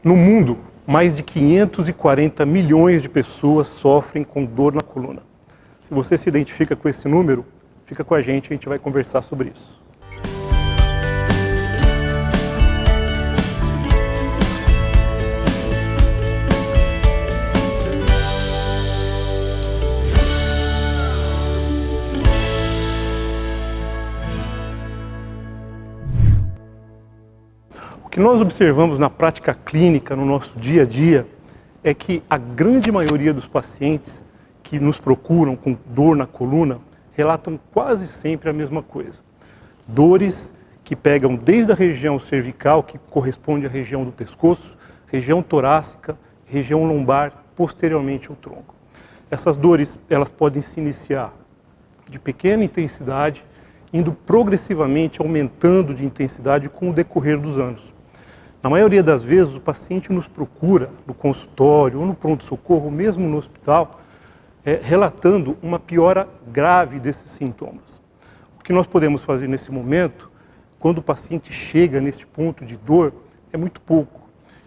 No mundo, mais de 540 milhões de pessoas sofrem com dor na coluna. Se você se identifica com esse número, fica com a gente vai conversar sobre isso. O que nós observamos na prática clínica, no nosso dia a dia, é que a grande maioria dos pacientes que nos procuram com dor na coluna relatam quase sempre a mesma coisa. Dores que pegam desde a região cervical, que corresponde à região do pescoço, região torácica, região lombar, posteriormente ao tronco. Essas dores, elas podem se iniciar de pequena intensidade, indo progressivamente aumentando de intensidade com o decorrer dos anos. Na maioria das vezes, o paciente nos procura no consultório ou no pronto-socorro, mesmo no hospital, relatando uma piora grave desses sintomas. O que nós podemos fazer nesse momento, quando o paciente chega neste ponto de dor, é muito pouco.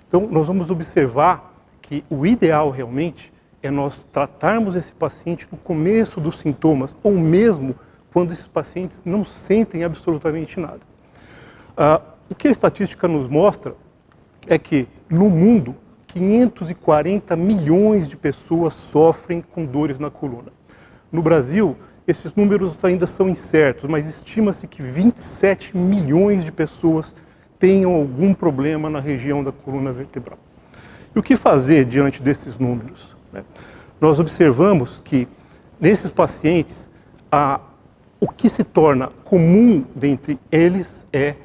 Então, nós vamos observar que o ideal realmente é nós tratarmos esse paciente no começo dos sintomas, ou mesmo quando esses pacientes não sentem absolutamente nada. O que a estatística nos mostra é que, no mundo, 540 milhões de pessoas sofrem com dores na coluna. No Brasil, esses números ainda são incertos, mas estima-se que 27 milhões de pessoas tenham algum problema na região da coluna vertebral. E o que fazer diante desses números? Nós observamos que, nesses pacientes, o que se torna comum dentre eles é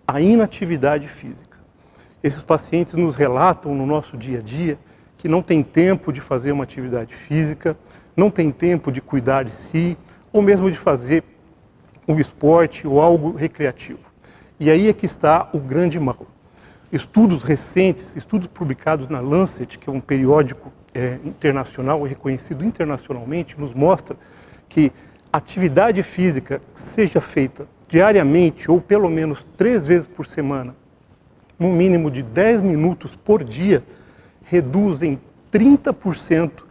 a inatividade física. Esses pacientes nos relatam no nosso dia a dia que não tem tempo de fazer uma atividade física, não tem tempo de cuidar de si, ou mesmo de fazer um esporte ou algo recreativo. E aí é que está o grande mal. Estudos recentes, estudos publicados na Lancet, que é um periódico internacional, reconhecido internacionalmente, nos mostra que atividade física, seja feita diariamente ou pelo menos 3 vezes por semana, no mínimo de 10 minutos por dia, reduz em 30%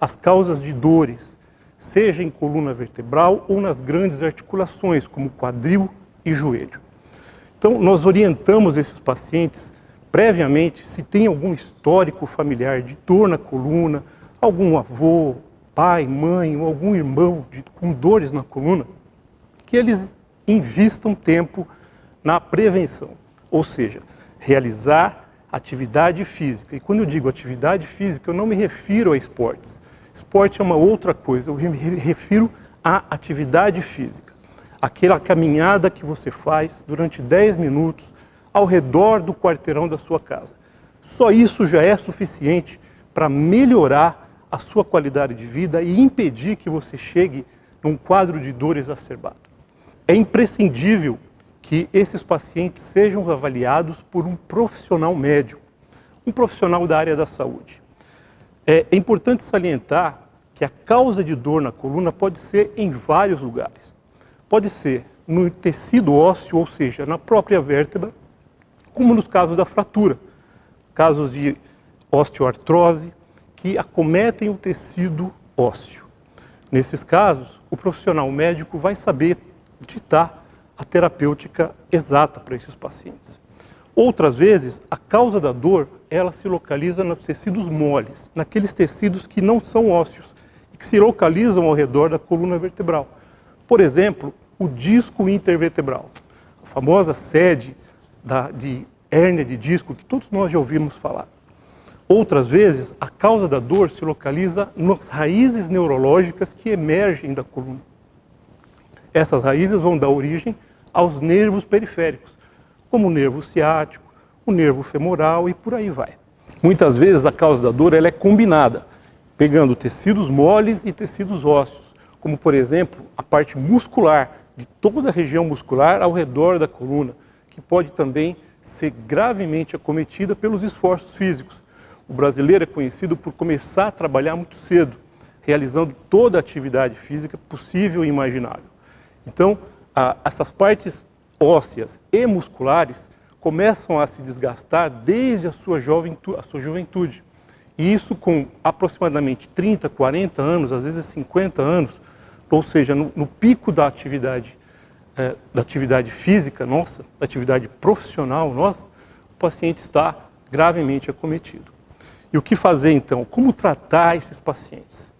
as causas de dores, seja em coluna vertebral ou nas grandes articulações, como quadril e joelho. Então, nós orientamos esses pacientes previamente, se tem algum histórico familiar de dor na coluna, algum avô, pai, mãe ou algum irmão com dores na coluna, que eles invistam tempo na prevenção, ou seja, realizar atividade física. E quando eu digo atividade física, eu não me refiro a esportes. Esporte é uma outra coisa, eu me refiro à atividade física. Aquela caminhada que você faz durante 10 minutos ao redor do quarteirão da sua casa. Só isso já é suficiente para melhorar a sua qualidade de vida e impedir que você chegue num quadro de dor exacerbado. É imprescindível que esses pacientes sejam avaliados por um profissional médico, um profissional da área da saúde. É importante salientar que a causa de dor na coluna pode ser em vários lugares. Pode ser no tecido ósseo, ou seja, na própria vértebra, como nos casos da fratura, casos de osteoartrose, que acometem o tecido ósseo. Nesses casos, o profissional médico vai saber ditar a terapêutica exata para esses pacientes. Outras vezes, a causa da dor, ela se localiza nos tecidos moles, naqueles tecidos que não são ósseos e que se localizam ao redor da coluna vertebral. Por exemplo, o disco intervertebral, a famosa sede de hérnia de disco que todos nós já ouvimos falar. Outras vezes, a causa da dor se localiza nas raízes neurológicas que emergem da coluna. Essas raízes vão dar origem aos nervos periféricos, como o nervo ciático, o nervo femoral e por aí vai. Muitas vezes a causa da dor ela é combinada, pegando tecidos moles e tecidos ósseos, como por exemplo a parte muscular, de toda a região muscular ao redor da coluna, que pode também ser gravemente acometida pelos esforços físicos. O brasileiro é conhecido por começar a trabalhar muito cedo, realizando toda a atividade física possível e imaginável. Então, essas partes ósseas e musculares começam a se desgastar desde a sua juventude. E isso com aproximadamente 30, 40 anos, às vezes 50 anos, ou seja, no pico da atividade física nossa, da atividade profissional nossa, o paciente está gravemente acometido. E o que fazer então? Como tratar esses pacientes?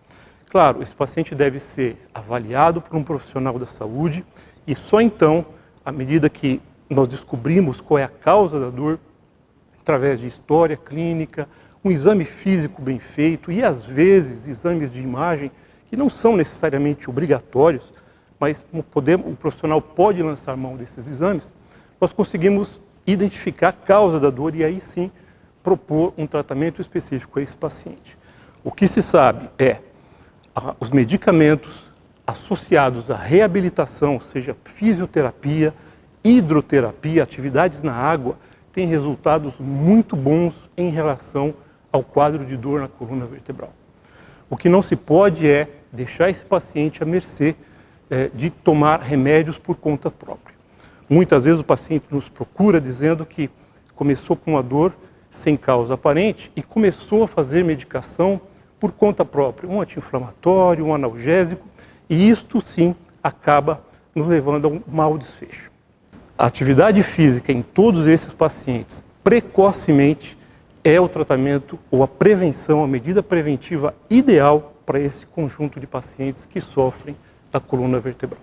Claro, esse paciente deve ser avaliado por um profissional da saúde e só então, à medida que nós descobrimos qual é a causa da dor, através de história clínica, um exame físico bem feito e às vezes exames de imagem que não são necessariamente obrigatórios, mas o profissional pode lançar mão desses exames, nós conseguimos identificar a causa da dor e aí sim propor um tratamento específico a esse paciente. O que se sabe é os medicamentos associados à reabilitação, seja fisioterapia, hidroterapia, atividades na água, têm resultados muito bons em relação ao quadro de dor na coluna vertebral. O que não se pode é deixar esse paciente à mercê de tomar remédios por conta própria. Muitas vezes o paciente nos procura dizendo que começou com uma dor sem causa aparente e começou a fazer medicação por conta própria, um anti-inflamatório, um analgésico, e isto sim acaba nos levando a um mau desfecho. A atividade física em todos esses pacientes, precocemente, é o tratamento ou a prevenção, a medida preventiva ideal para esse conjunto de pacientes que sofrem da coluna vertebral.